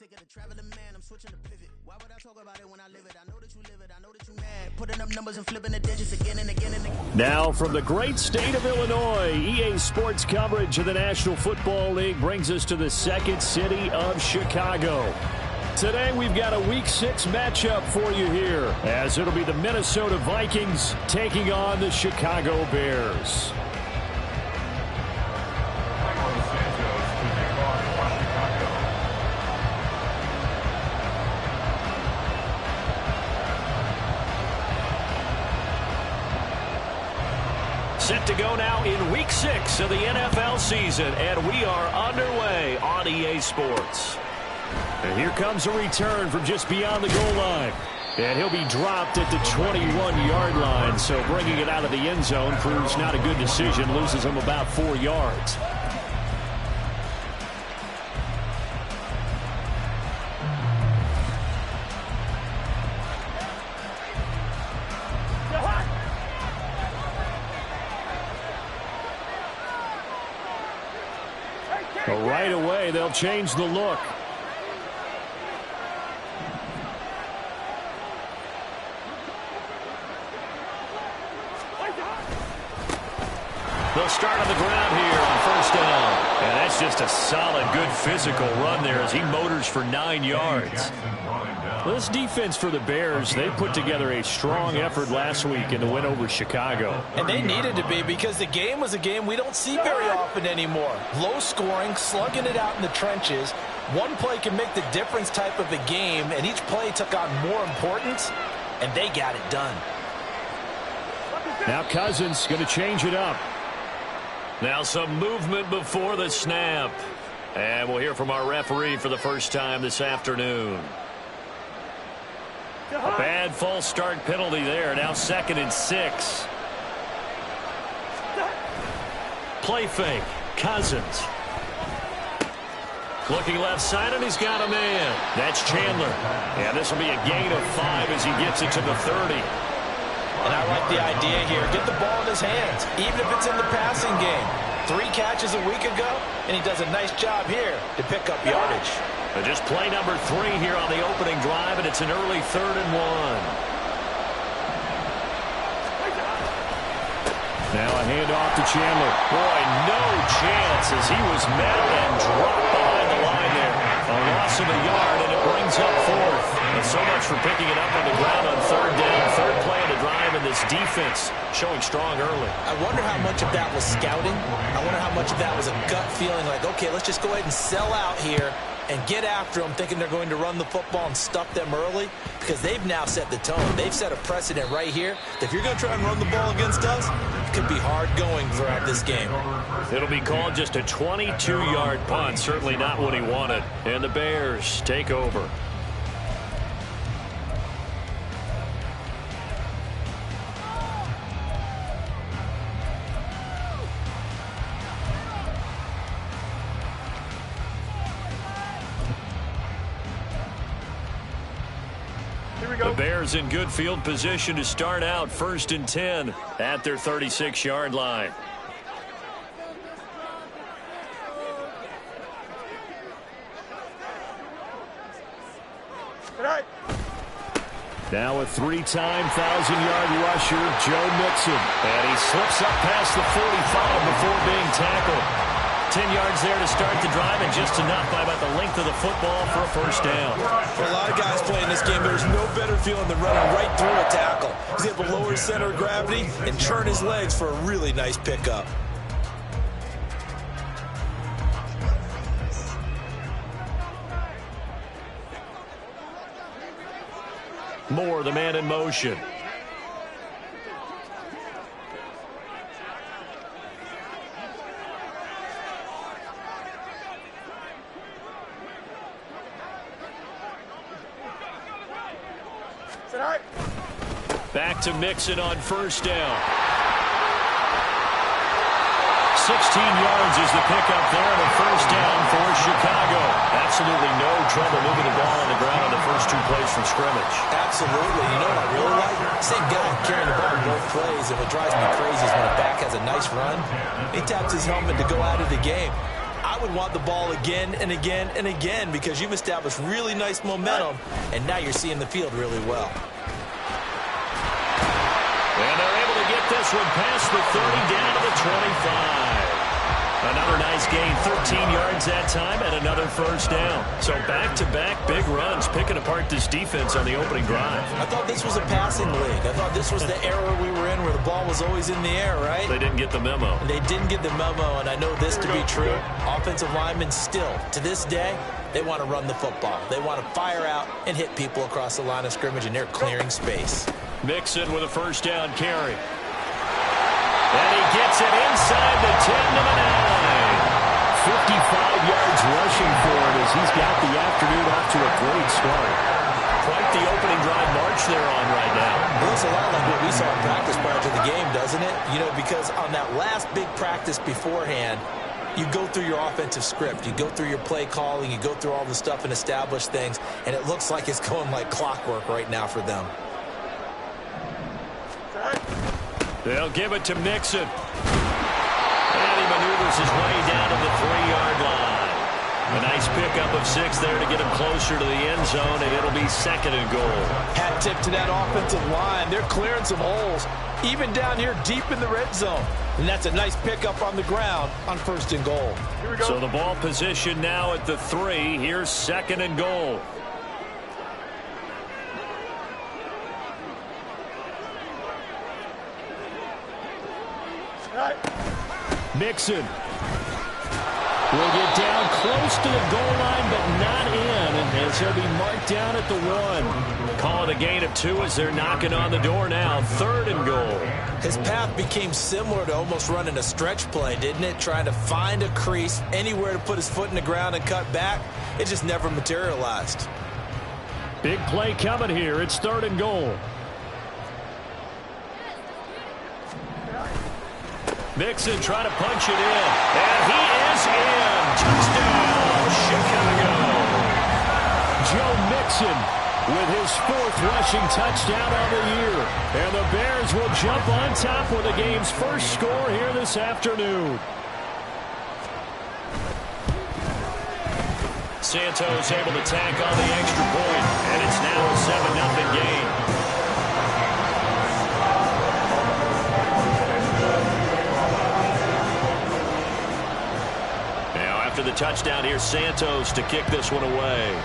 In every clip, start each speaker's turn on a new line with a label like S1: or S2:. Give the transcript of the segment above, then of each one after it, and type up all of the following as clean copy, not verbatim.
S1: ticket, a traveling man, I'm switching to pivot. Why would I talk about it when I live it? I know that you live it, I know that you mad. Putting up numbers and flipping the digits again and again and again.
S2: Now from the great state of Illinois, EA Sports coverage of the National Football League brings us to the second city of Chicago. Today we've got a Week 6 matchup for you here, as it'll be the Minnesota Vikings taking on the Chicago Bears. Set to go now in Week 6 of the NFL season, and we are underway on EA Sports. And here comes a return from just beyond the goal line. And he'll be dropped at the 21-yard line, so bringing it out of the end zone proves not a good decision, loses him about 4 yards. But right away, they'll change the look. They'll start on the ground here on first down. And that's just a solid, good physical run there as he motors for 9 yards. Well, this defense for the Bears, they put together a strong effort last week in the win over Chicago.
S3: And they needed to be, because the game was a game we don't see very often anymore. Low scoring, slugging it out in the trenches. One play can make the difference type of a game, and each play took on more importance, and they got it done.
S2: Now Cousins going to change it up. Now some movement before the snap. And we'll hear from our referee for the first time this afternoon. A bad false start penalty there. Now 2nd and 6. Play fake. Cousins. Looking left side, and he's got a man. That's Chandler. And this will be a gain of 5 as he gets it to the 30.
S3: And I like the idea here. Get the ball in his hands, even if it's in the passing game. 3 catches a week ago, and he does a nice job here to pick up yardage.
S2: But just play number 3 here on the opening drive, and it's an early 3rd and 1. Now a handoff to Chandler. Boy, no chance as he was met and dropped behind the line there. A loss of a yard, and it brings up 4th. And so much for picking it up on the ground on 3rd down. 3rd play of the drive, and this defense showing strong early.
S3: I wonder how much of that was scouting. I wonder how much of that was a gut feeling like, okay, let's just go ahead and sell out here and get after them, thinking they're going to run the football and stuff them early, because they've now set the tone. They've set a precedent right here. If you're going to try and run the ball against us, it could be hard going throughout this game.
S2: It'll be called just a 22-yard punt. Certainly not what he wanted. And the Bears take over. The Bears in good field position to start out 1st and 10 at their 36-yard line. Now a 3-time 1,000-yard rusher, Joe Mixon. And he slips up past the 45 before being tackled. 10 yards there to start the drive, and just enough by about the length of the football for a first down.
S3: For a lot of guys playing this game, there's no better feeling than running right through a tackle. He's able to lower his center of gravity and turn his legs for a really nice pickup.
S2: Moore, the man in motion. Back to Mixon on first down. 16 yards is the pickup there, and a first down for Chicago. Absolutely no trouble moving the ball on the ground on the first 2 plays from scrimmage.
S3: Absolutely. You know what I really like? Same guy carrying the ball in both plays, and what drives me crazy is when a back has a nice run, he taps his helmet to go out of the game. I would want the ball again and again and again because you've established really nice momentum, and now you're seeing the field really well.
S2: And they're able to get this one past the 30 down to the 25. Another nice gain, 13 yards that time, and another first down. So back-to-back big runs, picking apart this defense on the opening drive.
S3: I thought this was a passing league. I thought this was the era we were in where the ball was always in the air, right?
S2: They didn't get the memo.
S3: They didn't get the memo, and I know this to be true. Offensive linemen still, to this day, they want to run the football. They want to fire out and hit people across the line of scrimmage, and they're clearing space.
S2: Mixon with a first down carry. And he gets it inside the 10 to the 9. 55 yards rushing for him as he's got the afternoon off to a great start. Quite the opening drive march they're on right now.
S3: It looks a lot like what we saw in practice prior to the game, doesn't it? You know, because on that last big practice beforehand, you go through your offensive script. You go through your play calling. You go through all the stuff and establish things. And it looks like it's going like clockwork right now for them.
S2: They'll give it to Mixon. And he maneuvers his way down to the 3-yard line. A nice pickup of 6 there to get him closer to the end zone, and it'll be 2nd and goal.
S3: Hat tip to that offensive line. They're clearing some holes, even down here deep in the red zone. And that's a nice pickup on the ground on 1st and goal.
S2: Here we go. So the ball position now at the 3. Here's 2nd and goal. Mixon will get down close to the goal line, but not in, as he'll be marked down at the 1. Call it a gain of 2 as they're knocking on the door now. 3rd and goal.
S3: His path became similar to almost running a stretch play, didn't it? Trying to find a crease, anywhere to put his foot in the ground and cut back. It just never materialized.
S2: Big play coming here. It's 3rd and goal. Mixon trying to punch it in. And he is in. Touchdown, Chicago. Joe Mixon with his 4th rushing touchdown of the year. And the Bears will jump on top with the game's first score here this afternoon. Santos able to tack on the extra point, and it's now a 7-0 game. After the touchdown, here's Santos to kick this one away.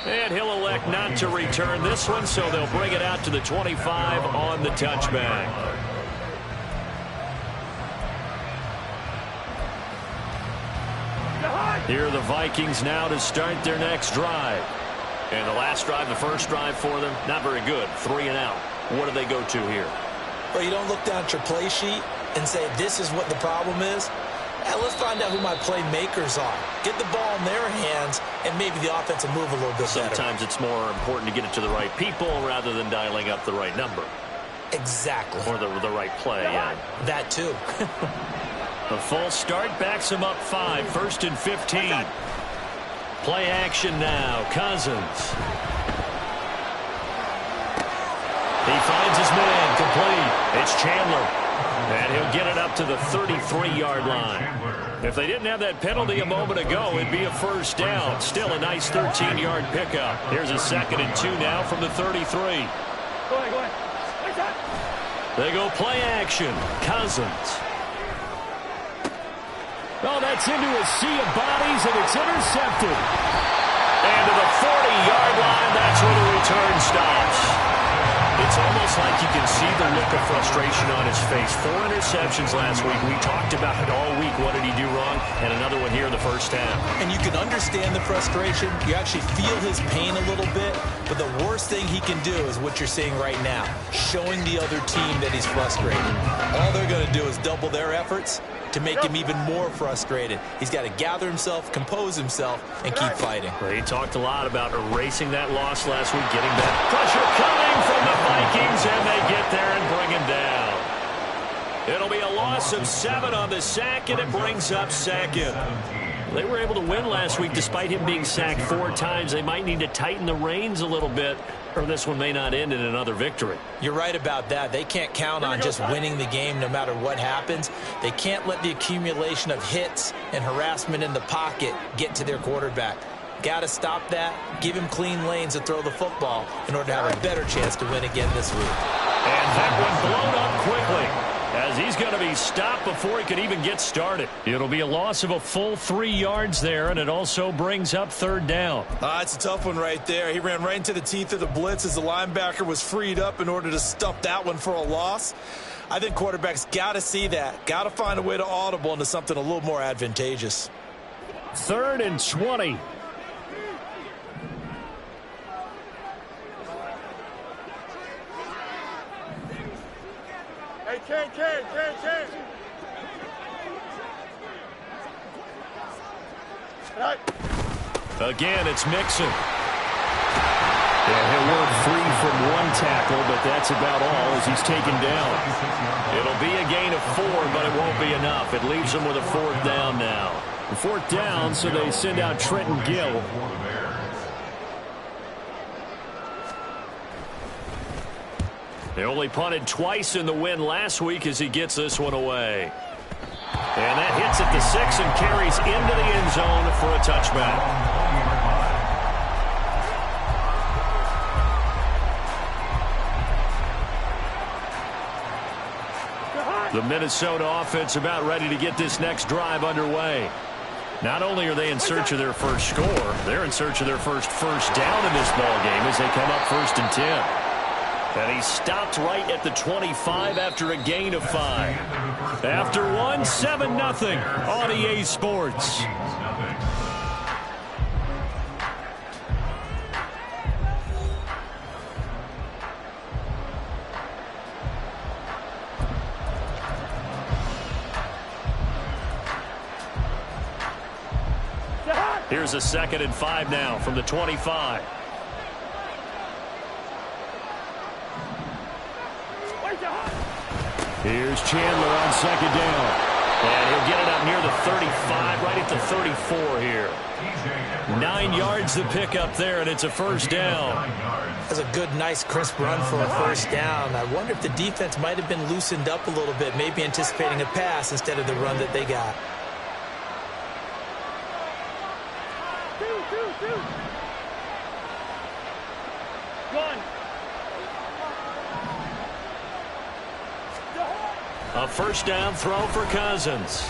S2: And he'll elect not to return this one, so they'll bring it out to the 25 on the touchback. Here are the Vikings now to start their next drive. And the last drive, the first drive for them, not very good. 3 and out. What do they go to here?
S3: Well, you don't look down at your play sheet and say, this is what the problem is. Let's find out who my playmakers are. Get the ball in their hands, and maybe the offense will move a little bit better.
S2: Sometimes it's more important to get it to the right people rather than dialing up the right number.
S3: Exactly.
S2: Or the right play, yeah.
S3: That too.
S2: The false start backs him up 5. 1st and 15. Play action now. Cousins. He finds his man complete. It's Chandler. And he'll get it up to the 33-yard line. If they didn't have that penalty a moment ago, it'd be a first down. Still a nice 13-yard pickup. Here's a 2nd and 2 now from the 33.
S4: Go ahead.
S2: They go play action. Cousins. Oh, that's into a sea of bodies, and it's intercepted. And to the 40-yard line, that's where the return stops. It's almost like you can see the look of frustration on his face. 4 interceptions last week. We talked about it all week. What did he do wrong? And another one here in the first half.
S3: And you can understand the frustration. You actually feel his pain a little bit. But the worst thing he can do is what you're seeing right now, showing the other team that he's frustrated. All they're going to do is double their efforts to make him even more frustrated. He's got to gather himself, compose himself, and keep fighting.
S2: Well, he talked a lot about erasing that loss last week, getting that pressure coming from the Vikings, and they get there and bring him down. It'll be a loss of 7 on the sack, and it brings up 2nd. They were able to win last week despite him being sacked 4 times. They might need to tighten the reins a little bit, or this one may not end in another victory.
S3: You're right about that. They can't count on just winning the game no matter what happens. They can't let the accumulation of hits and harassment in the pocket get to their quarterback. Got to stop that, give him clean lanes to throw the football in order to have a better chance to win again this week.
S2: And that one blown up quickly, as he's going to be stopped before he could even get started. It'll be a loss of a full 3 yards there, and it also brings up 3rd down.
S3: It's a tough one right there. He ran right into the teeth of the blitz as the linebacker was freed up in order to stuff that one for a loss. I think quarterbacks got to see that, got to find a way to audible into something a little more advantageous.
S2: 3rd and 20.
S4: Hey, Ken.
S2: Again, it's Mixon. And he'll work free from 1 tackle, but that's about all as he's taken down. It'll be a gain of 4, but it won't be enough. It leaves them with a 4th down now. 4th down, so they send out Trenton Gill. They only punted twice in the win last week as he gets this one away. And that hits at the 6 and carries into the end zone for a touchback. The Minnesota offense about ready to get this next drive underway. Not only are they in search of their first score, they're in search of their first down in this ballgame as they come up 1st and 10. And he stopped right at the 25 after a gain of 5. After 1, 7-0 on EA Sports. Here's a 2nd and 5 now from the 25. Here's Chandler on 2nd down. And he'll get it up near the 35, right at the 34 here. 9 yards to pick up there, and it's a 1st down.
S3: That's a good, nice, crisp run for a 1st down. I wonder if the defense might have been loosened up a little bit, maybe anticipating a pass instead of the run that they got.
S2: A 1st down throw for Cousins.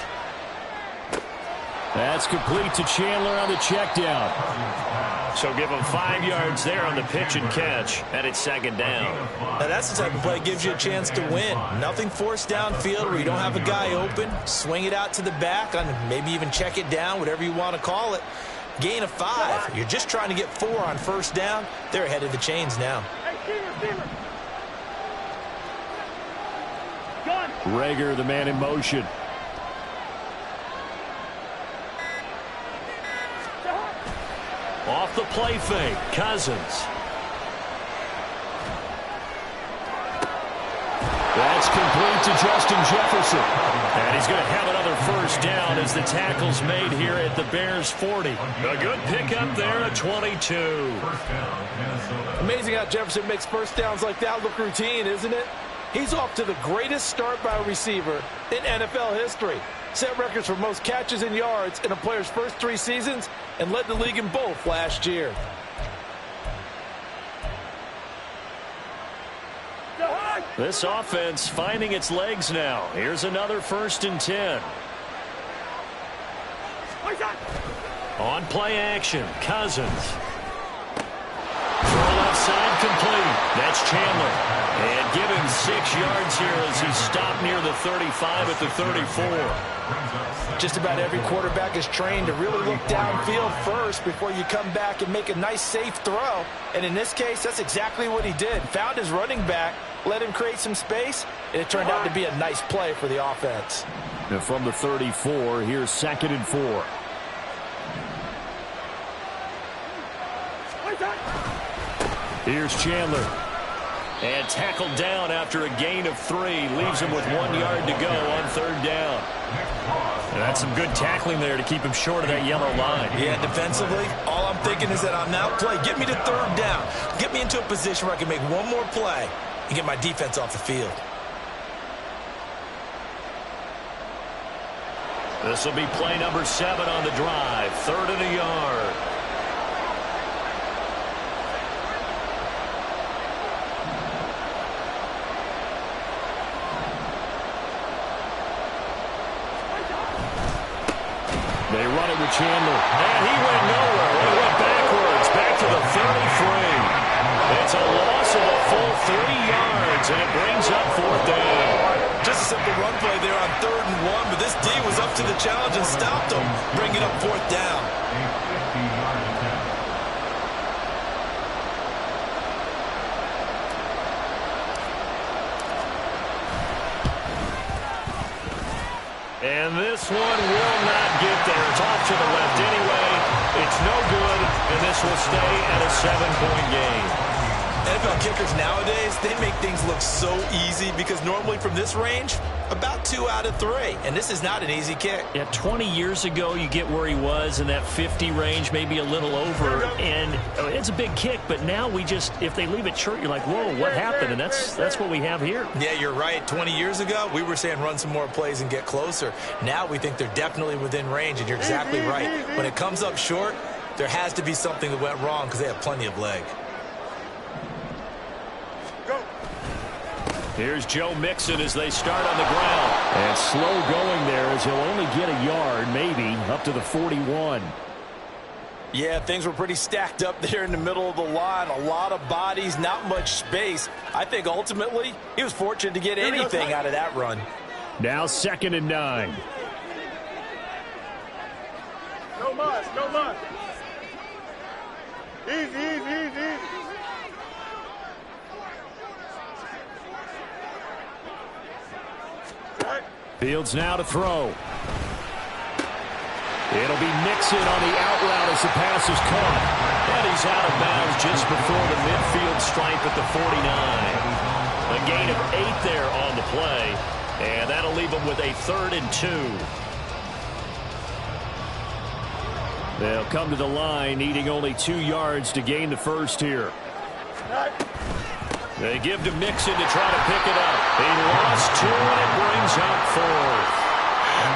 S2: That's complete to Chandler on the check down. So give him 5 yards there on the pitch and catch, and it's 2nd down.
S3: Now that's the type of play that gives you a chance to win. Nothing forced downfield where you don't have a guy open. Swing it out to the back, on maybe even check it down, whatever you want to call it. Gain of 5. You're just trying to get 4 on 1st down. They're ahead of the chains now.
S2: Rager, the man in motion. Off the play fake, Cousins. That's complete to Justin Jefferson. And he's going to have another 1st down as the tackle's made here at the Bears 40. A good pickup there at 22.
S5: Amazing how Jefferson makes 1st downs like that look routine, isn't it? He's off to the greatest start by a receiver in NFL history. Set records for most catches and yards in a player's first 3 seasons and led the league in both last year.
S2: This offense finding its legs now. Here's another 1st and 10. On play action, Cousins. Throw left side complete. That's Chandler. And give him 6 yards here as he stopped near the 35 at the 34.
S5: Just about every quarterback is trained to really look downfield first before you come back and make a nice, safe throw. And in this case, that's exactly what he did. Found his running back, let him create some space, and it turned out to be a nice play for the offense.
S2: And from the 34, here's 2nd and 4. Here's Chandler. And tackled down after a gain of 3. Leaves him with 1 yard to go on 3rd down. And that's some good tackling there to keep him short of that yellow line.
S3: Yeah, defensively, all I'm thinking is that on that play, get me to 3rd down. Get me into a position where I can make one more play and get my defense off the field.
S2: This will be play number 7 on the drive. 3rd and a yard. They run it with Chandler. And he went nowhere. He went backwards. Back to the 33. It's a loss of a full 3 yards, and it brings up 4th down.
S3: Just a simple run play there on 3rd and 1, but this D was up to the challenge and stopped him, bringing up 4th down.
S2: And this one will not get there. It's off to the left anyway. It's no good, and this will stay at a 7-point game.
S3: NFL kickers nowadays, they make things look so easy because normally from this range, about 2 out of 3. And this is not an easy kick.
S2: Yeah, 20 years ago, you get where he was in that 50 range, maybe a little over. And it's a big kick, but now we just, if they leave it short, you're like, whoa, what happened? And that's what we have here.
S3: Yeah, you're right. 20 years ago, we were saying run some more plays and get closer. Now we think they're definitely within range, and you're exactly right. When it comes up short, there has to be something that went wrong because they have plenty of leg.
S2: Here's Joe Mixon as they start on the ground. And slow going there as he'll only get a yard, maybe, up to the 41.
S5: Yeah, things were pretty stacked up there in the middle of the line. A lot of bodies, not much space. I think ultimately he was fortunate to get anything out of that run.
S2: Now 2nd and 9.
S4: No muss, no muss. Easy, easy, easy.
S2: Fields now to throw. It'll be Mixon on the out route as the pass is caught. And he's out of bounds just before the midfield stripe at the 49. A gain of 8 there on the play. And that'll leave him with a 3rd and 2. They'll come to the line, needing only 2 yards to gain the first here. They give to Mixon to try to pick it up. He lost 2, and it brings up 4th.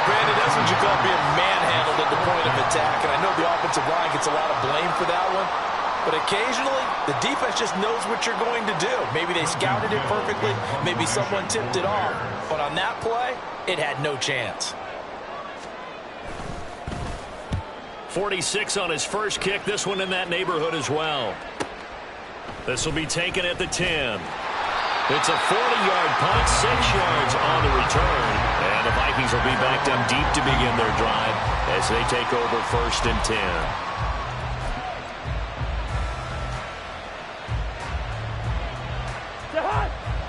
S5: Brandon, that's what you call being manhandled at the point of attack. And I know the offensive line gets a lot of blame for that one. But occasionally, the defense just knows what you're going to do. Maybe they scouted it perfectly. Maybe someone tipped it off. But on that play, it had no chance.
S2: 46 on his first kick. This one in that neighborhood as well. This will be taken at the 10. It's a 40-yard punt, 6 yards on the return. And the Vikings will be back down deep to begin their drive as they take over 1st and 10.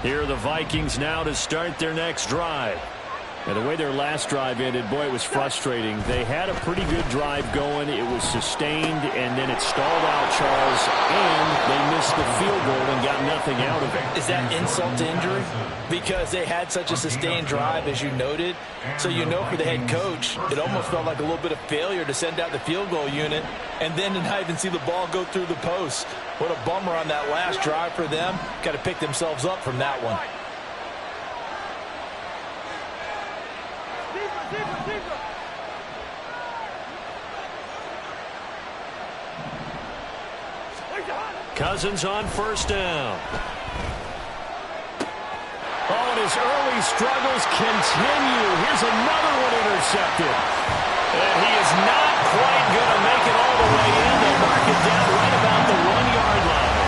S2: Here are the Vikings now to start their next drive. And the way their last drive ended, boy, it was frustrating. They had a pretty good drive going. It was sustained, and then it stalled out, Charles, and they missed the field goal and got nothing out of it.
S5: Is that insult to injury? Because they had such a sustained drive, as you noted. So you know for the head coach, it almost felt like a little bit of failure to send out the field goal unit and then to not even see the ball go through the post. What a bummer on that last drive for them. Got to pick themselves up from that one.
S2: Cousins on 1st down. Oh, and his early struggles continue. Here's another one intercepted. And he is not quite going to make it all the way in. They'll mark it down right about the 1-yard line.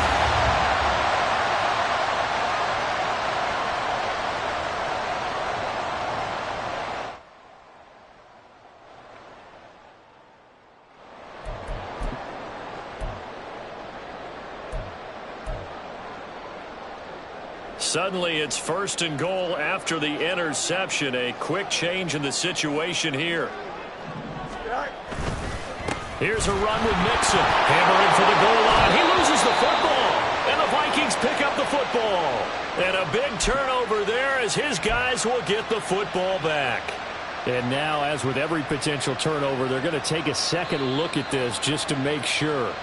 S2: Suddenly, it's 1st and goal after the interception. A quick change in the situation here. Here's a run with Mixon. Hammering for the goal line. He loses the football. And the Vikings Vikings pick up the football. And a big turnover there as his guys will get the football back. And now, as with every potential turnover, they're going to take a second look at this just to make sure.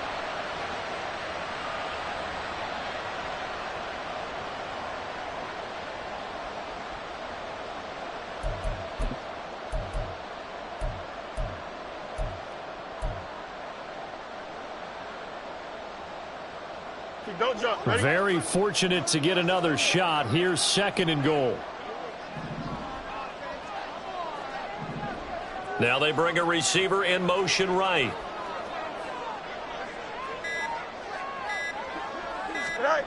S4: Don't jump. Ready?
S2: Very fortunate to get another shot. Here's 2nd and goal. Now they bring a receiver in motion right.
S4: Right.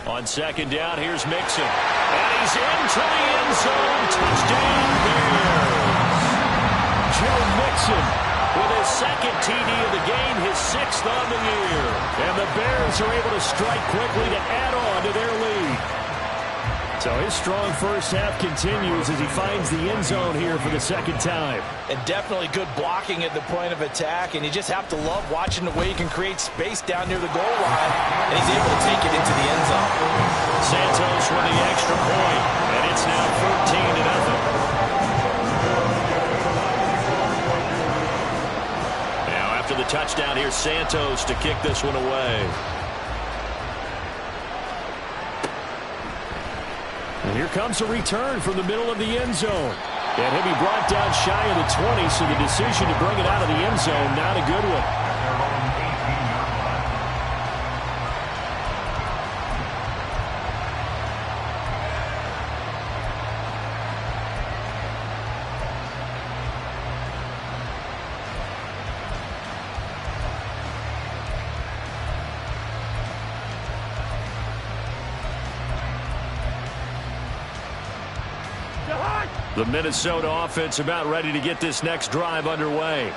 S2: On 2nd down, here's Mixon. And he's into the end zone. Touchdown, Bears. Joe Mixon with his 2nd TD of the game, his 6th on the year. And the Bears are able to strike quickly to add on to their lead. So his strong first half continues as he finds the end zone here for the 2nd time.
S5: And definitely good blocking at the point of attack, and you just have to love watching the way he can create space down near the goal line, and he's able to take it into the end zone.
S2: Santos with the extra point, and it's now 14-0. To the touchdown, here's Santos to kick this one away. And here comes a return from the middle of the end zone. And he'll be brought down shy of the 20, so the decision to bring it out of the end zone, not a good one. The Minnesota offense about ready to get this next drive underway.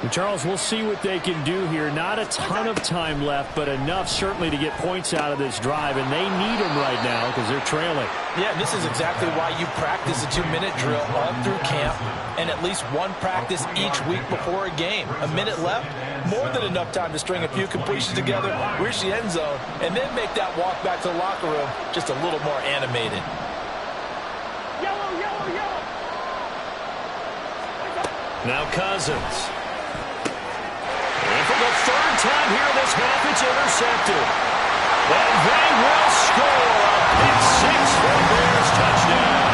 S2: And Charles, we'll see what they can do here. Not a ton of time left, but enough certainly to get points out of this drive, and they need them right now because they're trailing.
S5: Yeah, this is exactly why you practice a 2-minute drill all through camp and at least one practice each week before a game. A minute left, more than enough time to string a few completions together, reach the end zone, and then make that walk back to the locker room just a little more animated.
S2: Now Cousins. And for the 3rd time here in this half, it's intercepted. And they will score a pick 6 for Bears touchdown.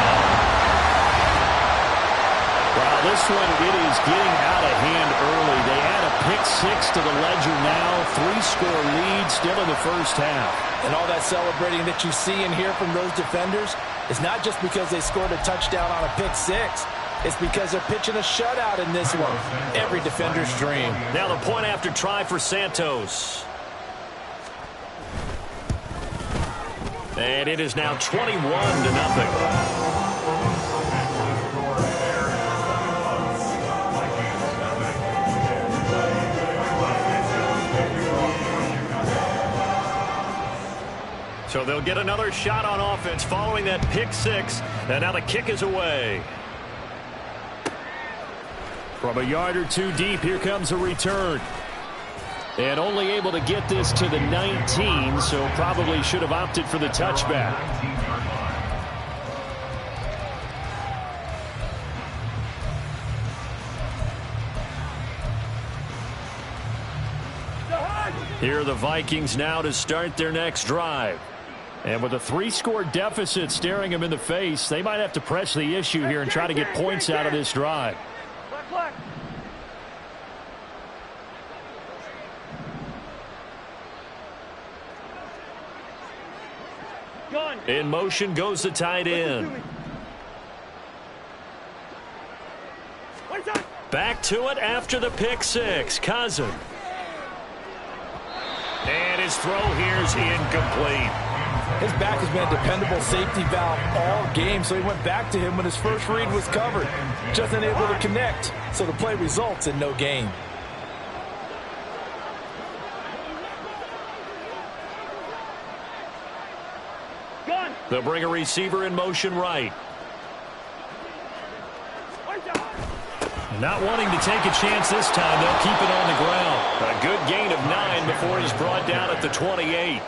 S2: Wow, this one, it is getting out of hand early. They add a pick 6 to the ledger now. 3-score lead still in the first half.
S5: And all that celebrating that you see and hear from those defenders is not just because they scored a touchdown on a pick 6. It's because they're pitching a shutout in this one. Every defender's dream.
S2: Now the point after try for Santos. And it is now 21-0. So they'll get another shot on offense following that pick 6. And now the kick is away. From a yard or two deep, here comes a return. And only able to get this to the 19, so probably should have opted for the touchback. Here are the Vikings now to start their next drive. And with a 3-score deficit staring them in the face, they might have to press the issue here and try to get points out of this drive. In motion goes the tight end. Back to it after the pick 6. Cousins. And his throw here is incomplete.
S5: His back has been a dependable safety valve all game, so he went back to him when his first read was covered. Just unable to connect, so the play results in no gain.
S2: They'll bring a receiver in motion right. Not wanting to take a chance this time. They'll keep it on the ground. A good gain of 9 before he's brought down at the 28.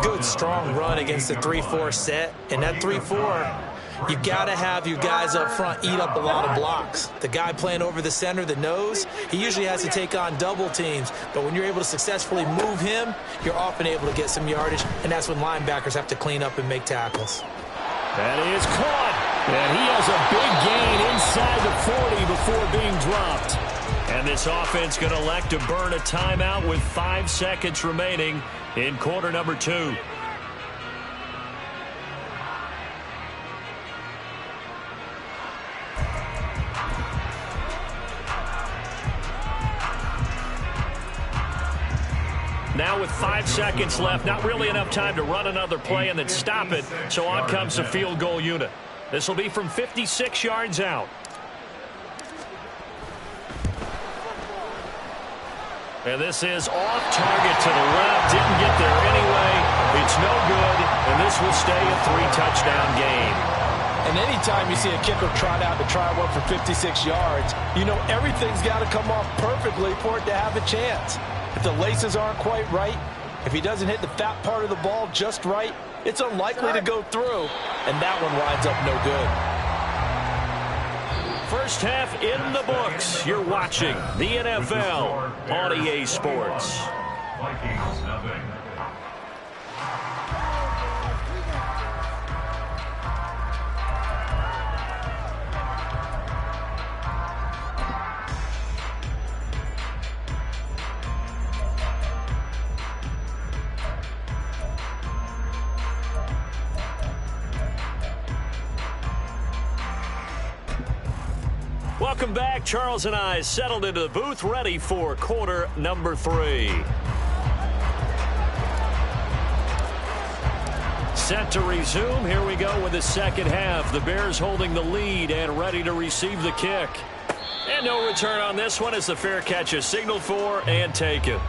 S3: Good, strong run against the 3-4 set. And that 3-4, you got to have your guys up front eat up a lot of blocks. The guy playing over the center, the nose, he usually has to take on double teams. But when you're able to successfully move him, you're often able to get some yardage, and that's when linebackers have to clean up and make tackles.
S2: That is caught. And he has a big gain inside the 40 before being dropped. And this offense going to elect to burn a timeout with 5 seconds remaining in quarter number 2. Now with 5 seconds left, not really enough time to run another play and then stop it. So on comes the field goal unit. This will be from 56 yards out. And this is off target to the left. Didn't get there anyway. It's no good, and this will stay a 3-touchdown game.
S5: And anytime you see a kicker trot out to try one for 56 yards, you know everything's got to come off perfectly for it to have a chance. If the laces aren't quite right, if he doesn't hit the fat part of the ball just right, it's unlikely to go through, and that one winds up no good.
S2: First half in the books. You're watching the NFL on EA Sports.
S6: Vikings nothing.
S2: Welcome back. Charles and I settled into the booth, ready for quarter number 3. Set to resume. Here we go with the second half. The Bears holding the lead and ready to receive the kick. And no return on this one as the fair catch is signaled for and taken.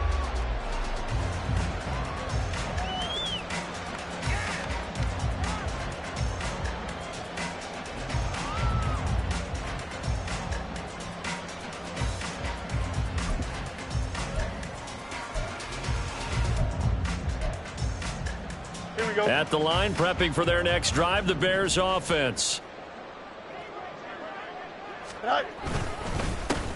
S2: At the line, prepping for their next drive, the Bears offense.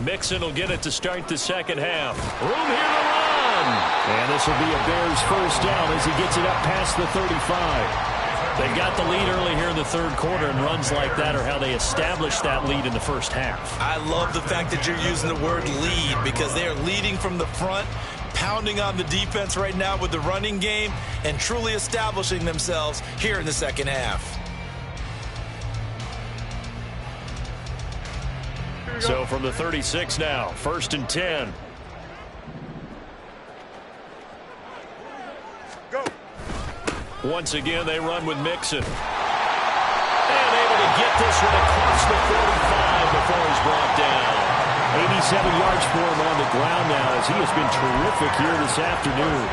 S2: Mixon will get it to start the second half. Room here to run. And this will be a Bears first down as he gets it up past the 35. They got the lead early here in the third quarter, and runs like that are how they established that lead in the first half.
S3: I love the fact that you're using the word lead because they are leading from the front, pounding on the defense right now with the running game and truly establishing themselves here in the second half.
S2: So from the 36 now, 1st and 10.
S4: Go.
S2: Once again, they run with Mixon. And able to get this one across the 45 before he's brought down. 87 yards for him on the ground now as he has been terrific here this afternoon.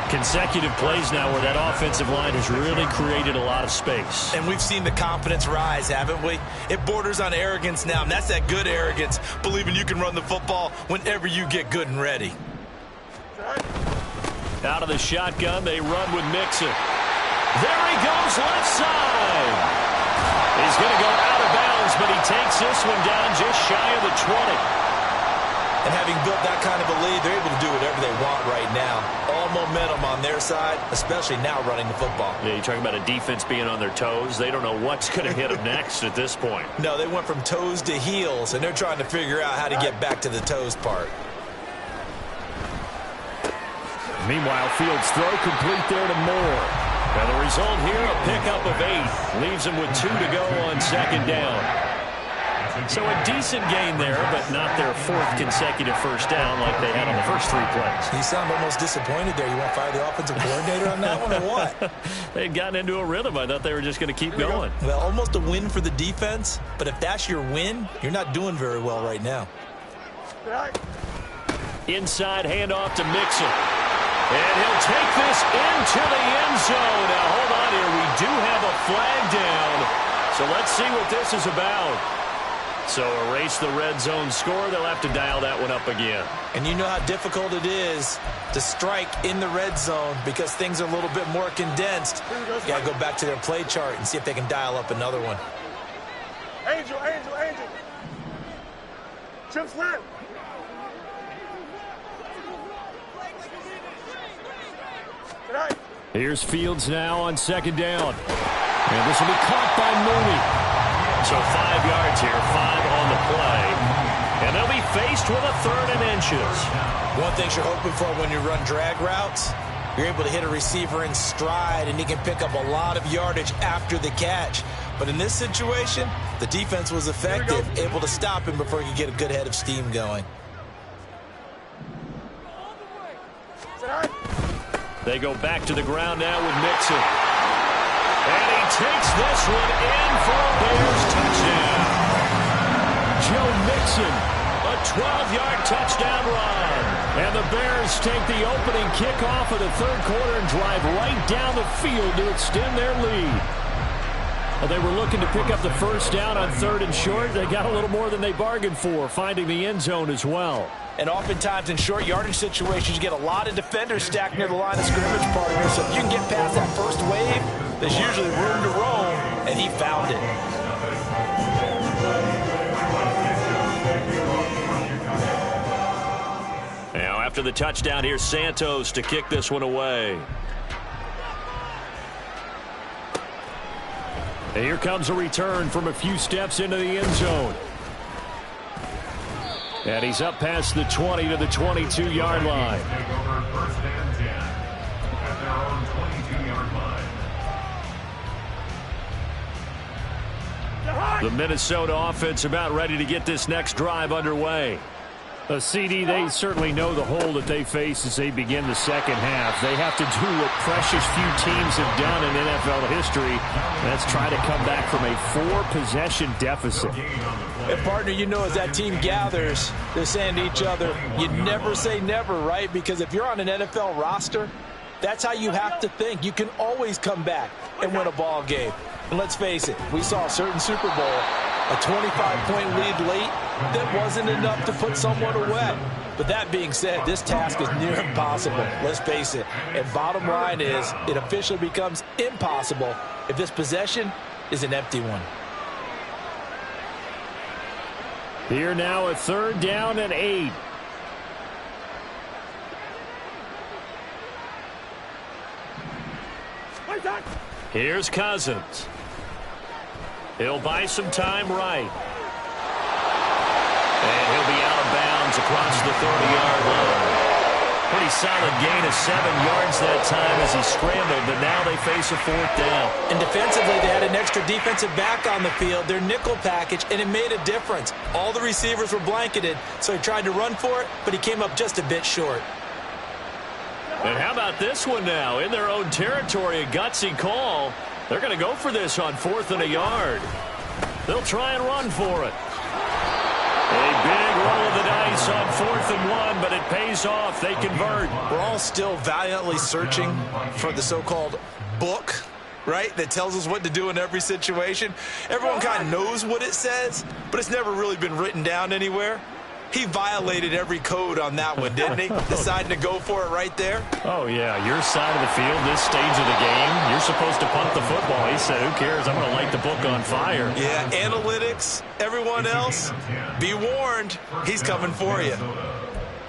S2: Consecutive plays now where that offensive line has really created a lot of space.
S3: And we've seen the confidence rise, haven't we? It borders on arrogance now, and that's that good arrogance, believing you can run the football whenever you get good and ready.
S2: Out of the shotgun, they run with Mixon. There he goes, left side. He's going to go out of bounds, but he takes this one down just shy of the 20.
S3: And having built that kind of a lead, they're able to do whatever they want right now. All momentum on their side, especially now running the football.
S2: Yeah, you're talking about a defense being on their toes. They don't know what's going to hit them next at this point.
S3: No, they went from toes to heels, and they're trying to figure out how to get back to the toes part.
S2: Meanwhile, Fields' throw complete there to Moore. And the result here, a pickup of 8. Leaves him with 2 to go on second down. So a decent gain there, but not their 4th consecutive first down like they had on the first 3 plays.
S3: You sound almost disappointed there. You want to fire the offensive coordinator on that one or what?
S2: They had gotten into a rhythm. I thought they were just going to keep going.
S3: Well, almost a win for the defense, but if that's your win, you're not doing very well right now.
S2: Inside handoff to Mixon. And he'll take this into the end zone. Now, hold on here. We do have a flag down. So let's see what this is about. So erase the red zone score. They'll have to dial that one up again.
S3: And you know how difficult it is to strike in the red zone because things are a little bit more condensed. You got to go back to their play chart and see if they can dial up another one.
S4: Angel, Angel, Angel. Chip slant. Tonight.
S2: Here's Fields now on second down. And this will be caught by Mooney. So 5 yards here, 5 on the play. And they'll be faced with a 3rd and inches.
S3: One thing you're hoping for when you run drag routes, you're able to hit a receiver in stride, and he can pick up a lot of yardage after the catch. But in this situation, the defense was effective, able to stop him before he could get a good head of steam going.
S2: They go back to the ground now with Mixon. And he takes this one in for a Bears touchdown. Joe Mixon, a 12-yard touchdown run. And the Bears take the opening kickoff of the 3rd quarter and drive right down the field to extend their lead. Well, they were looking to pick up the first down on 3rd and short. They got a little more than they bargained for, finding the end zone as well.
S5: And oftentimes in short yardage situations, you get a lot of defenders stacked near the line of scrimmage, partner. So if you can get past that first wave, there's usually room to roam, and he found it.
S2: Now after the touchdown, here's Santos to kick this one away. And here comes a return from a few steps into the end zone. And he's up past the 20 to the 22-yard line.
S6: Take over 1st and 10 at their own 22-yard line.
S2: The Minnesota offense about ready to get this next drive underway. A CD, they certainly know the hole that they face as they begin the second half. They have to do what precious few teams have done in NFL history. That's try to come back from a 4-possession deficit.
S5: And partner, you know, as that team gathers, they're saying to each other, you never say never, right? Because if you're on an NFL roster, that's how you have to think. You can always come back and win a ball game. And let's face it, we saw a certain Super Bowl, a 25-point lead late, that wasn't enough to put someone away. But that being said, this task is near impossible. Let's face it. And bottom line is, it officially becomes impossible if this possession is an empty one.
S2: Here now a 3rd down and 8. Here's Cousins. He'll buy some time right. And he'll be out of bounds across the 30-yard line. Pretty solid gain of 7 yards that time as he scrambled, but now they face a 4th down.
S3: And defensively, they had an extra defensive back on the field, their nickel package, and it made a difference. All the receivers were blanketed, so he tried to run for it, but he came up just a bit short.
S2: And how about this one now? In their own territory, a gutsy call. They're going to go for this on 4th and a yard. They'll try and run for it. A big roll of the dice on 4th and 1, but it pays off. They convert.
S3: We're all still valiantly searching for the so-called book, right, that tells us what to do in every situation. Everyone kind of knows what it says, but it's never really been written down anywhere. He violated every code on that one, didn't he? Deciding to go for it right there.
S2: Oh, yeah, your side of the field, this stage of the game, you're supposed to punt the football. He said, who cares? I'm going to light the book on fire.
S3: Yeah, analytics, everyone else, be warned, he's coming for you.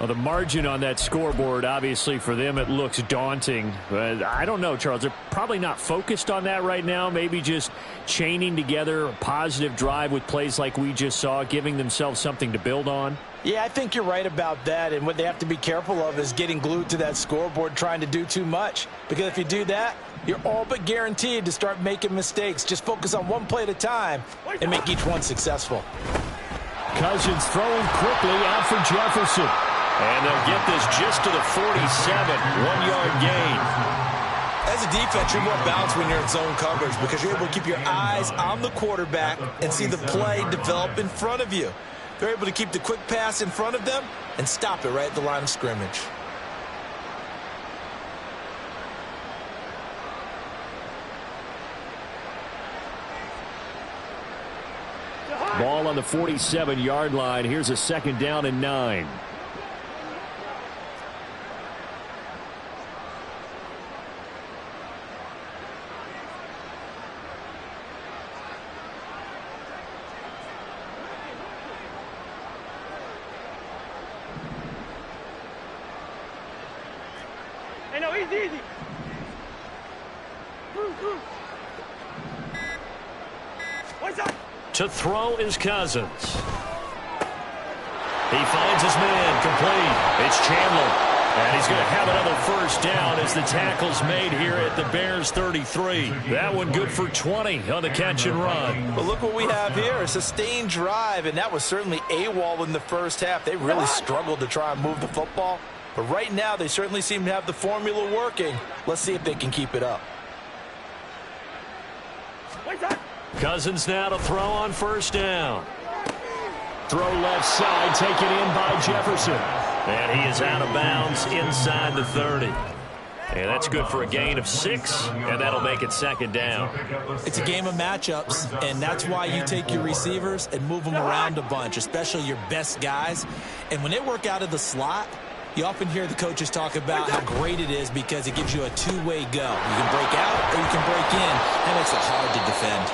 S2: Well, the margin on that scoreboard, obviously, for them, it looks daunting. But I don't know, Charles. They're probably not focused on that right now. Maybe just chaining together a positive drive with plays like we just saw, giving themselves something to build on.
S5: Yeah, I think you're right about that. And what they have to be careful of is getting glued to that scoreboard trying to do too much. Because if you do that, you're all but guaranteed to start making mistakes. Just focus on one play at a time and make each one successful.
S2: Cousins throwing quickly out for Jefferson. And they'll get this just to the 47, 1-yard gain.
S3: As a defense, you're more balanced when you're in zone coverage because you're able to keep your eyes on the quarterback and see the play develop in front of you. They're able to keep the quick pass in front of them and stop it right at the line of scrimmage.
S2: Ball on on the 47-yard line. Here's a 2nd down and 9.
S4: Hey, no, easy.
S2: To throw is Cousins. He finds his man complete. It's Chandler. And he's going to have another 1st down as the tackle's made here at the Bears 33. That one good for 20 on the catch and run.
S5: But look what we have here, a sustained drive, and that was certainly AWOL in the first half. They really struggled to try and move the football. But right now, they certainly seem to have the formula working. Let's see if they can keep it up.
S2: Cousins now to throw on 1st down. Throw left side, taken in by Jefferson. And he is out of bounds inside the 30. And that's good for a gain of 6, and that'll make it 2nd down.
S3: It's a game of matchups, and that's why you take your receivers and move them around a bunch, especially your best guys. And when they work out of the slot, you often hear the coaches talk about how great it is because it gives you a two-way go. You can break out or you can break in. That makes it hard to defend.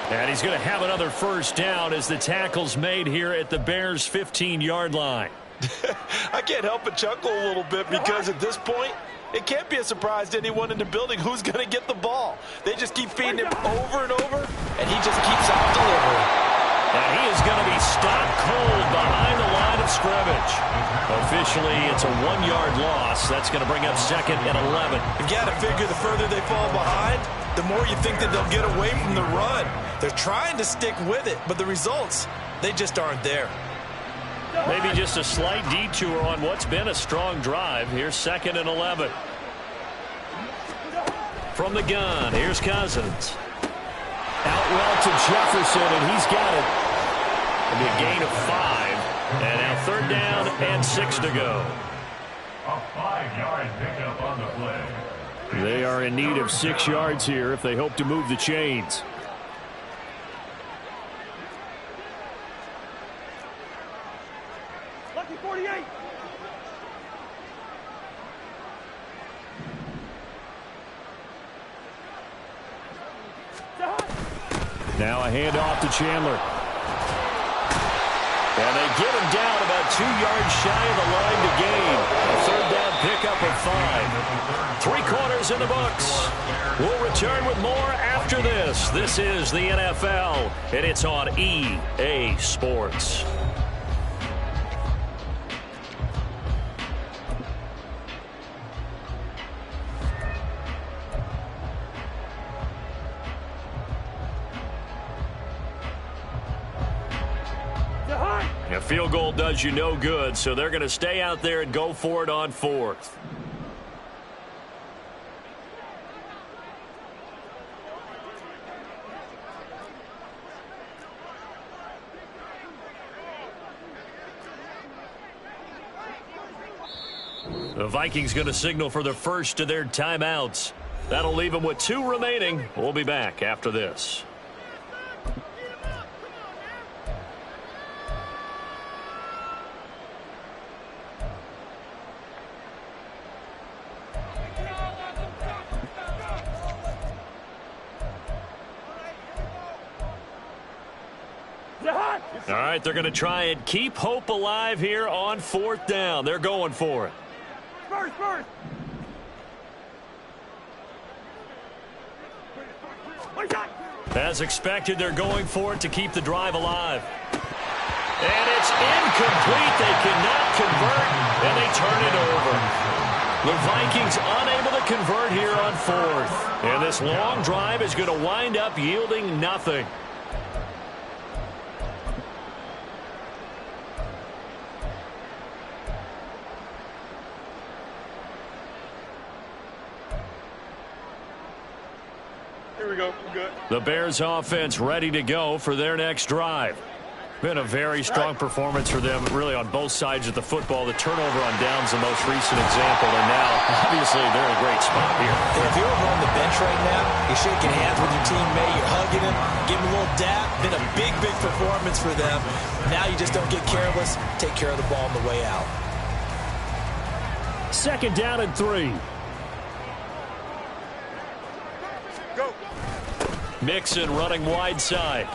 S2: And he's going to have another 1st down as the tackle's made here at the Bears' 15-yard line.
S5: I can't help but chuckle a little bit because at this point, it can't be a surprise to anyone in the building who's going to get the ball. They just keep feeding him over and over, and he just keeps on delivering.
S2: And he is going to be stopped cold behind the line of scrimmage. Officially, it's a 1-yard loss. That's going to bring up 2nd and 11.
S5: You got to figure the further they fall behind, the more you think that they'll get away from the run. They're trying to stick with it, but the results, they just aren't there.
S2: Maybe just a slight detour on what's been a strong drive. Here's 2nd and 11. From the gun, here's Cousins. Out well to Jefferson, and he's got it. It'll be a gain of 5. And now 3rd down and 6 to go.
S6: A 5-yard pickup on the play.
S2: They are in need of 6 yards here if they hope to move the chains.
S4: Lucky 48.
S2: Now a handoff to Chandler. And they get him down about 2 yards shy of the line to gain. A 3rd down pickup of 5. 3 quarters in the books. We'll return with more after this. This is the NFL, and it's on EA Sports. A field goal does you no good, so they're going to stay out there and go for it on 4th. The Vikings going to signal for the first of their timeouts. That'll leave them with 2 remaining. We'll be back after this. All right, they're going to try and keep hope alive here on 4th down. They're going for it.
S4: First.
S2: As expected, they're going for it to keep the drive alive. And it's incomplete. They cannot convert, and they turn it over. The Vikings unable to convert here on 4th. And this long drive is going to wind up yielding nothing.
S4: Here we go. We're good.
S2: The Bears offense ready to go for their next drive. Been a very strong performance for them, really, on both sides of the football. The turnover on downs, the most recent example, and now, obviously, they're in a great spot here.
S3: And if you're over on the bench right now, you're shaking hands with your teammate, you're hugging him, giving him a little dap. Been a big, big performance for them. Now you just don't get careless. Take care of the ball on the way out.
S2: 2nd down and 3.
S4: Go.
S2: Mixon running wide side.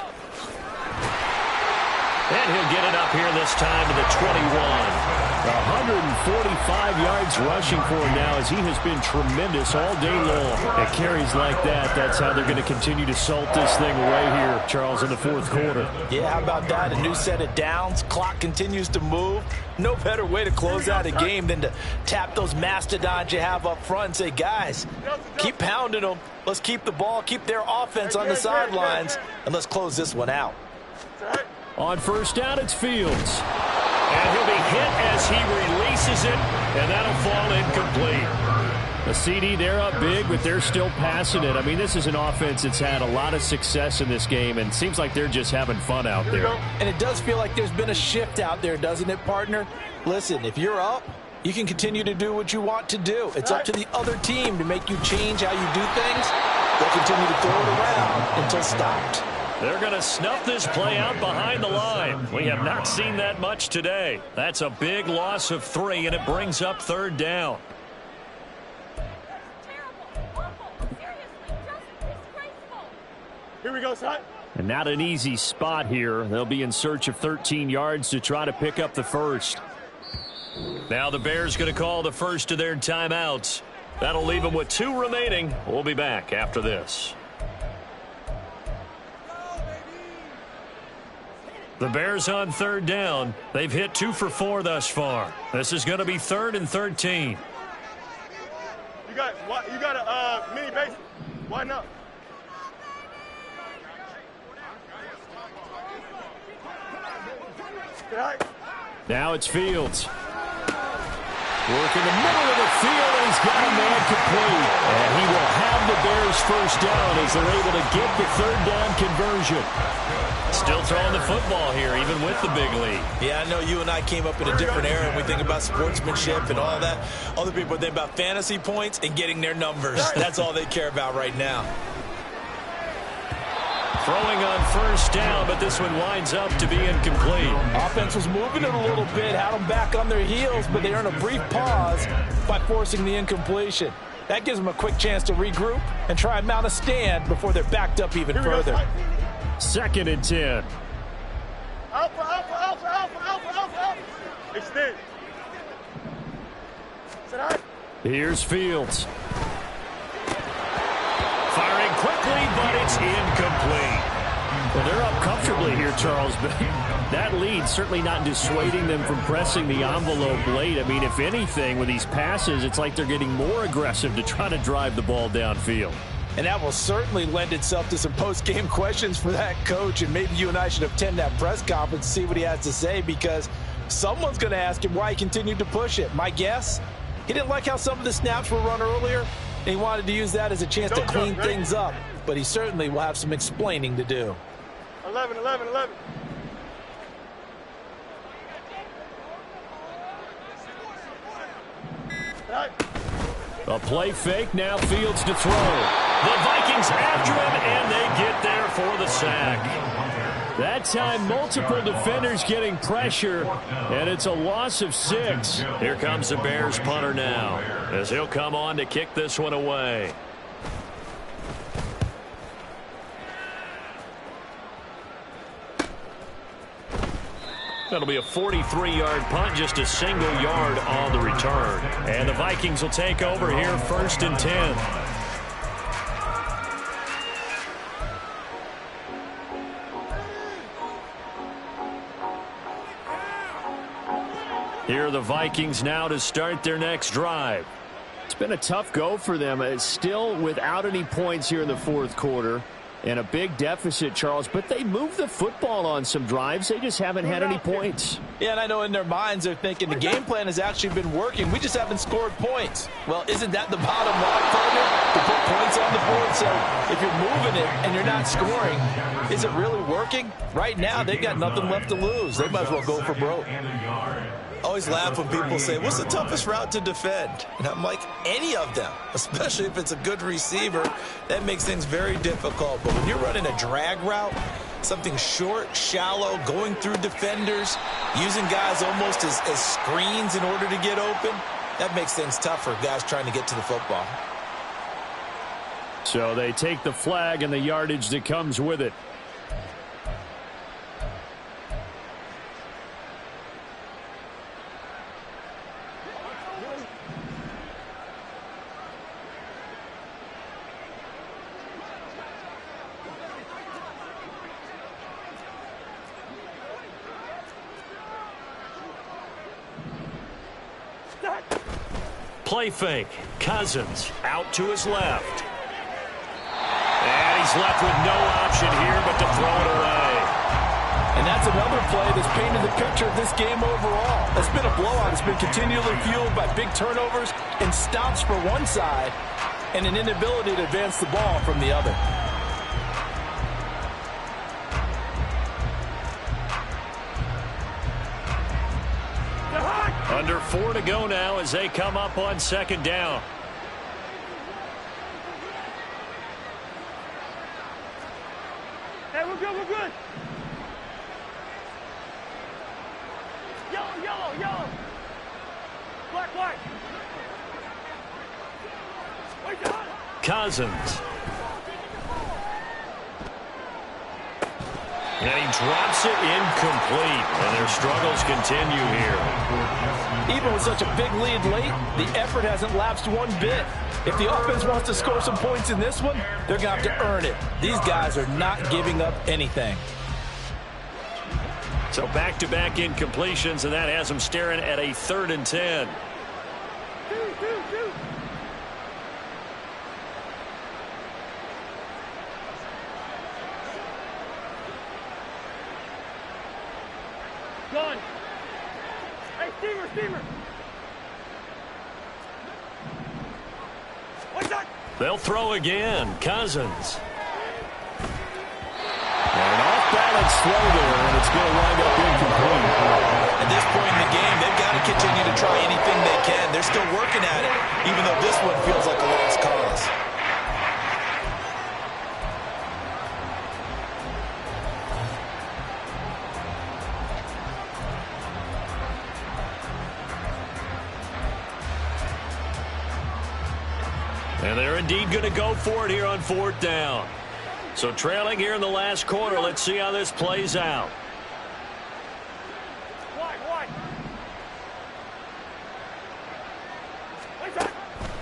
S2: And he'll get it up here this time to the 21. 145 yards rushing for him now, as he has been tremendous all day long. At carries like that, that's how they're going to continue to salt this thing away here, Charles, in the 4th quarter.
S3: Yeah, how about that? A new set of downs. Clock continues to move. No better way to close out a game than to tap those mastodons you have up front and say, guys, keep pounding them. Let's keep the ball, keep their offense on the sidelines, and let's close this one out.
S2: On 1st down, it's Fields. And he'll be hit as he releases it, and that'll fall incomplete. The CD, they're up big, but they're still passing it. I mean, this is an offense that's had a lot of success in this game, and it seems like they're just having fun out there.
S3: And it does feel like there's been a shift out there, doesn't it, partner? Listen, if you're up, you can continue to do what you want to do. It's up to the other team to make you change how you do things. They'll continue to throw it around until stopped.
S2: They're going to snuff this play out behind the line. We have not seen that much today. That's a big loss of 3, and it brings up 3rd down.
S4: Here we go, son.
S2: And not an easy spot here. They'll be in search of 13 yards to try to pick up the 1st. Now the Bears going to call the first of their timeouts. That'll leave them with 2 remaining. We'll be back after this. The Bears on 3rd down. They've hit 2 for 4 thus far. This is going to be 3rd and 13.
S4: You got a mini base. Why not?
S2: Now it's Fields. Work in the middle of the field, and he's got a man complete. And he will have the Bears 1st down as they're able to get the 3rd down conversion. Still throwing the football here, even with the big lead.
S3: Yeah, I know you and I came up in a different era, and we think about sportsmanship and all that. Other people think about fantasy points and getting their numbers. That's all they care about right now.
S2: Throwing on 1st down, but this one winds up to be incomplete.
S3: Offense was moving it a little bit, had them back on their heels, but they earned a brief pause by forcing the incompletion. That gives them a quick chance to regroup and try and mount a stand before they're backed up even further.
S2: 2nd and 10.
S4: Alpha. Extend.
S2: Here's Fields. Firing quickly, but it's incomplete. Well, they're up comfortably here, Charles, but that lead certainly not dissuading them from pressing the envelope late. I mean, if anything, with these passes, it's like they're getting more aggressive to try to drive the ball downfield.
S3: And that will certainly lend itself to some post-game questions for that coach, and maybe you and I should attend that press conference and see what he has to say, because someone's going to ask him why he continued to push it. My guess, he didn't like how some of the snaps were run earlier, and he wanted to use that as a chance to clean things up. But he certainly will have some explaining to do.
S4: 11.
S2: A play fake, now Fields to throw. The Vikings after him, and they get there for the sack. That time, multiple defenders getting pressure, and it's a loss of 6. Here comes the Bears punter now, as he'll come on to kick this one away. That'll be a 43-yard punt, just a single yard on the return. And the Vikings will take over here, 1st and 10. Here are the Vikings now to start their next drive. It's been a tough go for them. It's still without any points here in the 4th quarter. And a big deficit, Charles, but they moved the football on some drives. They just haven't had any points.
S5: Yeah, and I know in their minds they're thinking the game plan has actually been working. We just haven't scored points. Well, isn't that the bottom line, partner? To put points on the board. So if you're moving it and you're not scoring, is it really working? Right now, they've got nothing left to lose. They might as well go for broke.
S3: I always laugh when people say, what's the toughest route to defend? And I'm like, any of them, especially if it's a good receiver. That makes things very difficult. But when you're running a drag route, something short, shallow, going through defenders, using guys almost as screens in order to get open, that makes things tough for guys trying to get to the football.
S2: So they take the flag and the yardage that comes with it. Play fake. Cousins out to his left. And he's left with no option here but to throw it away.
S5: And that's another play that's painted the picture of this game overall. It's been a blowout. It's been continually fueled by big turnovers and stops for one side and an inability to advance the ball from the other.
S2: Under 4 to go now as they come up on second down.
S4: Hey, we're good, we're good. Yellow, yellow, yellow. Black, white. Wait, down.
S2: Cousins. And he drops it incomplete. And their struggles continue here.
S5: Even with such a big lead late, the effort hasn't lapsed one bit. If the offense wants to score some points in this one, they're going to have to earn it. These guys are not giving up anything.
S2: So back-to-back incompletions, and that has them staring at a 3rd and 10.
S4: Gone. Hey, steamer, steamer. What's that?
S2: They'll throw again. Cousins. And an off-balance throw there, and it's going to wind up incomplete.
S3: At this point in the game, they've got to continue to try anything they can. They're still working at it, even though this one feels like a lost cause.
S2: And they're indeed going to go for it here on 4th down. So trailing here in the last quarter. Let's see how this plays out.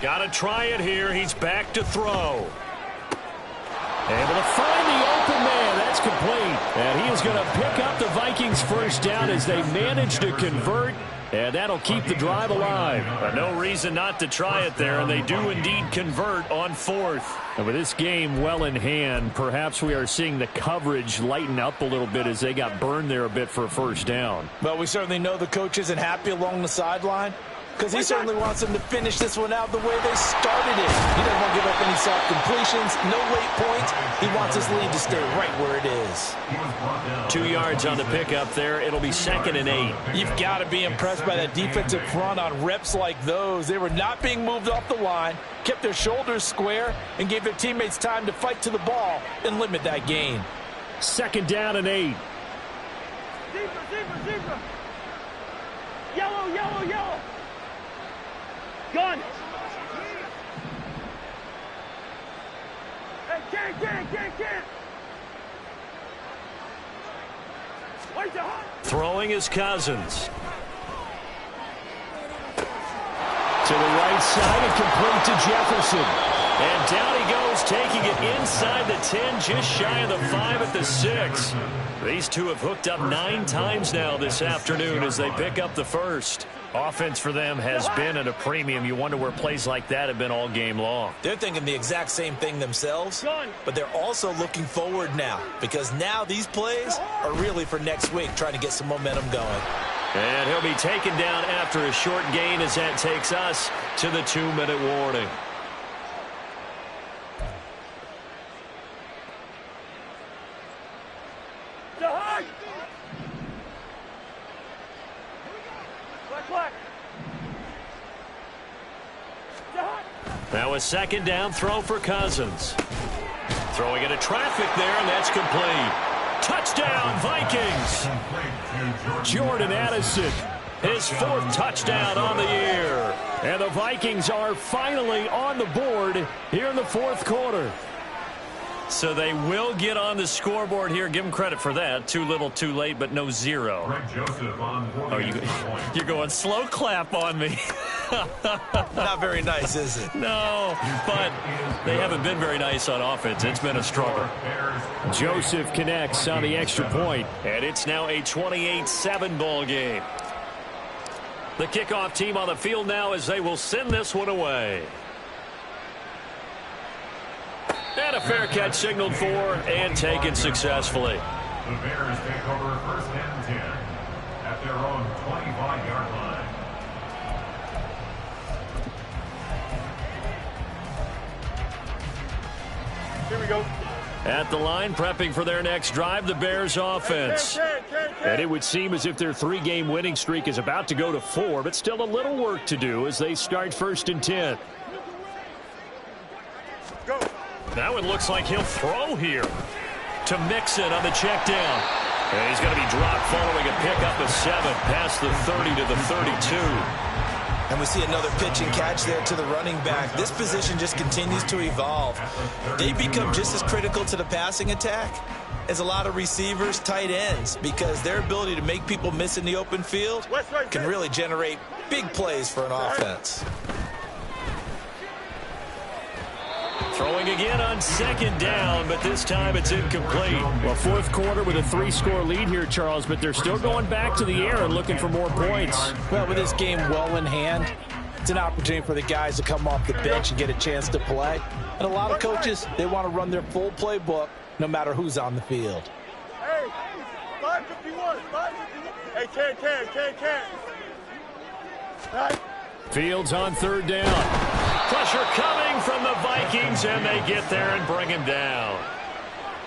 S2: Got to try it here. He's back to throw. Able to find the open man. That's complete. And he is going to pick up the Vikings' first down as they manage to convert. And that'll keep the drive alive. But no reason not to try it there, and they do indeed convert on 4th. And with this game well in hand, perhaps we are seeing the coverage lighten up a little bit as they got burned there a bit for a first down.
S5: Well, we certainly know the coach isn't happy along the sideline, because he certainly wants them to finish this one out the way they started it. He doesn't want to give up any soft completions, no late points. He wants his lead to stay right where it is.
S2: 2 yards on the pickup there. It'll be 2nd and 8.
S5: You've got to be impressed by that defensive front on reps like those. They were not being moved off the line, kept their shoulders square, and gave their teammates time to fight to the ball and limit that gain.
S2: 2nd down and 8.
S4: Zebra, zebra, zebra. Yellow, yellow, yellow. Gun. Hey, can't. Where's the hot?
S2: Throwing is Cousins. To the right side and complete to Jefferson. And down he goes, taking it inside the 10, just shy of the 5 at the 6. These two have hooked up 9 times now this afternoon as they pick up the first. Offense for them has been at a premium. You wonder where plays like that have been all game long.
S3: They're thinking the exact same thing themselves, but they're also looking forward now because now these plays are really for next week, trying to get some momentum going.
S2: And he'll be taken down after a short gain as that takes us to the 2-minute warning. Now a second down throw for Cousins. Throwing into traffic there, and that's complete. Touchdown, Vikings. Jordan Addison, his 4th touchdown on the year. And the Vikings are finally on the board here in the 4th quarter. So they will get on the scoreboard here. Give them credit for that. Too little, too late, but no 0. Oh, you're going slow clap on me.
S3: Not very nice, is it?
S2: No, but they haven't been very nice on offense. It's been a struggle. Joseph connects on the extra point, and it's now a 28-7 ball game. The kickoff team on the field now as they will send this one away. And a fair catch signaled for and taken successfully.
S6: The Bears take over 1st and 10 at their own 25-yard line.
S4: Here we go.
S2: At the line, prepping for their next drive, the Bears offense. And it would seem as if their 3-game winning streak is about to go to 4, but still a little work to do as they start 1st and 10.
S4: Go.
S2: Now it looks like he'll throw here to Mixon on the check down. And he's going to be dropped following a pickup of 7 past the 30 to the 32.
S3: And we see another pitch and catch there to the running back. This position just continues to evolve. They become just as critical to the passing attack as a lot of receivers, tight ends, because their ability to make people miss in the open field can really generate big plays for an offense.
S2: Throwing again on 2nd down, but this time it's incomplete. Well, 4th quarter with a 3-score lead here, Charles, but they're still going back to the air and looking for more points.
S5: Well, with this game well in hand, it's an opportunity for the guys to come off the bench and get a chance to play. And a lot of coaches, they want to run their full playbook no matter who's on the field.
S4: Hey, 551, 551. Hey, can. Right.
S2: Fields on 3rd down. Pressure coming from the Vikings, and they get there and bring him down.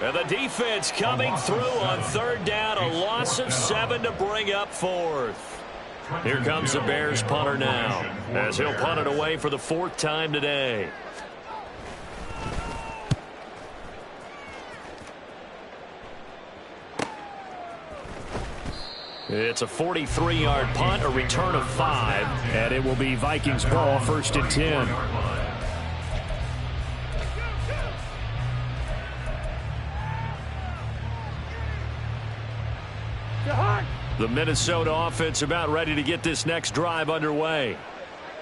S2: And the defense coming through on 3rd down, a loss of 7 to bring up 4th. Here comes the Bears punter now, as he'll punt it away for the 4th time today. It's a 43-yard punt, a return of 5, and it will be Vikings ball 1st and 10. The Minnesota offense about ready to get this next drive underway.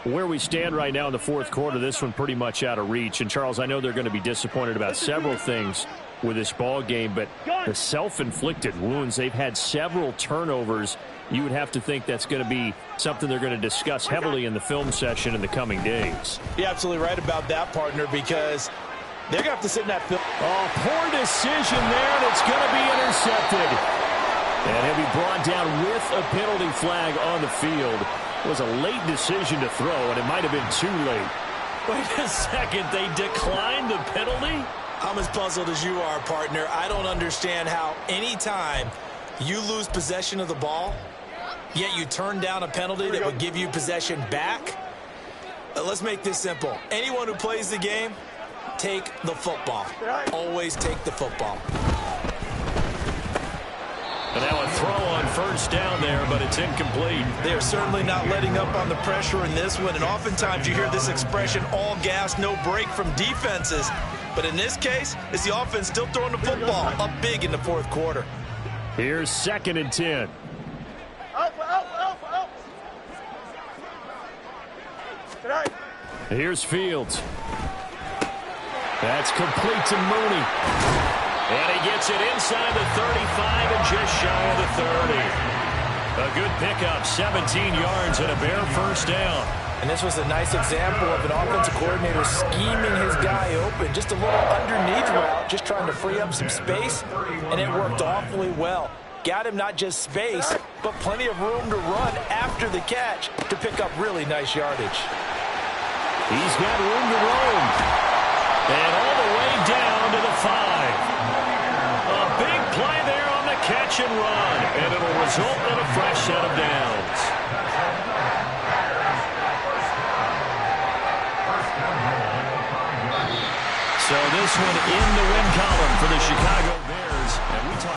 S2: Where we stand right now in the 4th quarter, this one pretty much out of reach. And, Charles, I know they're going to be disappointed about several things with this ball game, but the self-inflicted wounds, they've had several turnovers. You would have to think that's going to be something they're going to discuss heavily in the film session in the coming days.
S5: You're absolutely right about that, partner, because they're going to have to sit in that film.
S2: Oh, poor decision there, and it's going to be intercepted. And he'll be brought down with a penalty flag on the field. It was a late decision to throw, and it might have been too late. Wait a second, they declined the penalty?
S3: I'm as puzzled as you are, partner. I don't understand how any time you lose possession of the ball, yet you turn down a penalty that would give you possession back. Let's make this simple. Anyone who plays the game, take the football. Always take the football.
S2: And now a throw on 1st down there, but it's incomplete.
S3: They're certainly not letting up on the pressure in this one, and oftentimes you hear this expression, all gas, no break from defenses. But in this case, it's the offense still throwing the football up big in the 4th quarter.
S2: Here's 2nd and 10.
S4: Alpha.
S2: Here's Fields. That's complete to Mooney. And he gets it inside the 35 and just shy of the 30. A good pickup, 17 yards and a Bear first down.
S5: And this was a nice example of an offensive coordinator scheming his guy open. Just a little underneath route, just trying to free up some space, and it worked awfully well. Got him not just space, but plenty of room to run after the catch to pick up really nice yardage.
S2: He's got room to roam. And all the way down to the 5. A big play there on the catch and run, and it'll result in a fresh set of downs. So this one in the win column for the Chicago Bears. And we talk